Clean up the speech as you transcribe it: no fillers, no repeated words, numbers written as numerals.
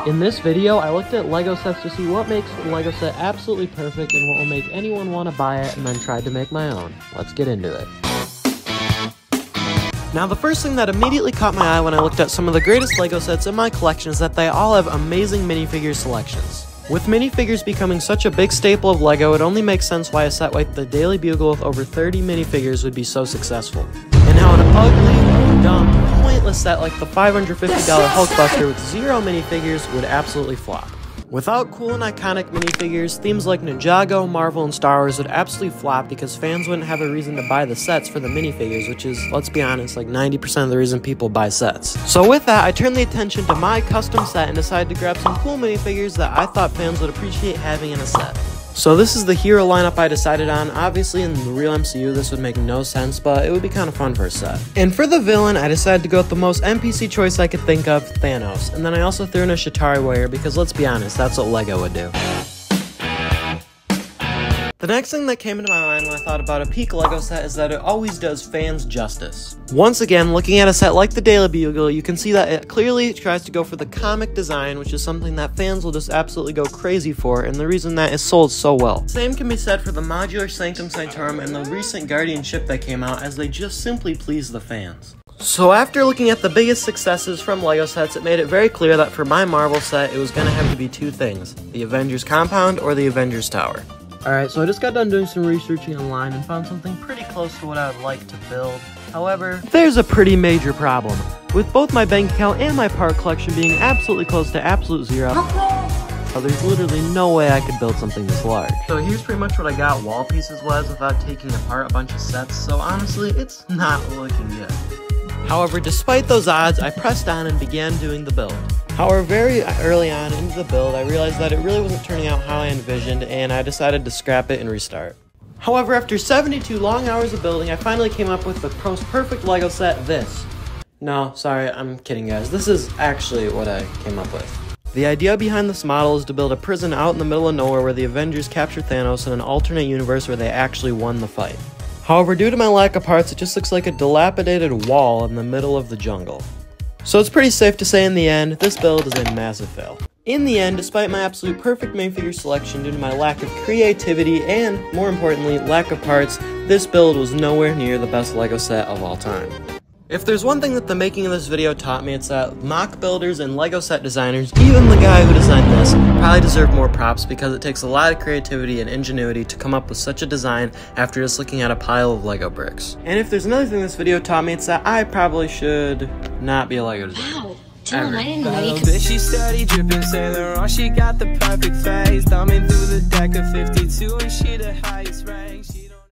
In this video, I looked at Lego sets to see what makes a Lego set absolutely perfect and what will make anyone want to buy it, and then tried to make my own. Let's get into it. Now, the first thing that immediately caught my eye when I looked at some of the greatest Lego sets in my collection is that they all have amazing minifigure selections. With minifigures becoming such a big staple of Lego, it only makes sense why a set like the Daily Bugle with over 30 minifigures would be so successful. And how an ugly, dumb, pointless set like the $550 Hulkbuster with 0 minifigures would absolutely flop. Without cool and iconic minifigures, themes like Ninjago, Marvel, and Star Wars would absolutely flop because fans wouldn't have a reason to buy the sets for the minifigures, which is, let's be honest, like 90% of the reason people buy sets. So with that, I turned the attention to my custom set and decided to grab some cool minifigures that I thought fans would appreciate having in a set. So this is the hero lineup I decided on. Obviously in the real MCU this would make no sense, but it would be kind of fun for a set. And for the villain, I decided to go with the most NPC choice I could think of, Thanos. And then I also threw in a Shatari warrior because let's be honest, that's what Lego would do. The next thing that came into my mind when I thought about a peak Lego set is that it always does fans justice. Once again, looking at a set like the Daily Bugle, you can see that it clearly tries to go for the comic design, which is something that fans will just absolutely go crazy for, and the reason that it sold so well. Same can be said for the modular Sanctum Sanctorum and the recent Guardian ship that came out, as they just simply please the fans. So after looking at the biggest successes from Lego sets, it made it very clear that for my Marvel set, it was going to have to be two things: the Avengers Compound or the Avengers Tower. Alright, so I just got done doing some researching online and found something pretty close to what I would like to build. However, there's a pretty major problem. With both my bank account and my part collection being absolutely close to absolute zero, there's literally no way I could build something this large. So here's pretty much what I got wall pieces wise without taking apart a bunch of sets, so honestly, it's not looking good. However, despite those odds, I pressed on and began doing the build. However, very early on into the build, I realized that it really wasn't turning out how I envisioned, and I decided to scrap it and restart. However, after 72 long hours of building, I finally came up with the most perfect Lego set, this. No, sorry, I'm kidding guys, this is actually what I came up with. The idea behind this model is to build a prison out in the middle of nowhere where the Avengers capture Thanos in an alternate universe where they actually won the fight. However, due to my lack of parts, it just looks like a dilapidated wall in the middle of the jungle. So it's pretty safe to say in the end, this build is a massive fail. In the end, despite my absolute perfect minifigure selection due to my lack of creativity and, more importantly, lack of parts, this build was nowhere near the best Lego set of all time. If there's one thing that the making of this video taught me, it's that mock builders and Lego set designers, even the guy who designed this, probably deserve more props because it takes a lot of creativity and ingenuity to come up with such a design after just looking at a pile of Lego bricks. And if there's another thing this video taught me, it's that I probably should not be a Lego designer. Wow, Dylan, I didn't know you could. She steady dripping Sailor on, she got the perfect face, thumbing through the deck of 52 and she the highest rank.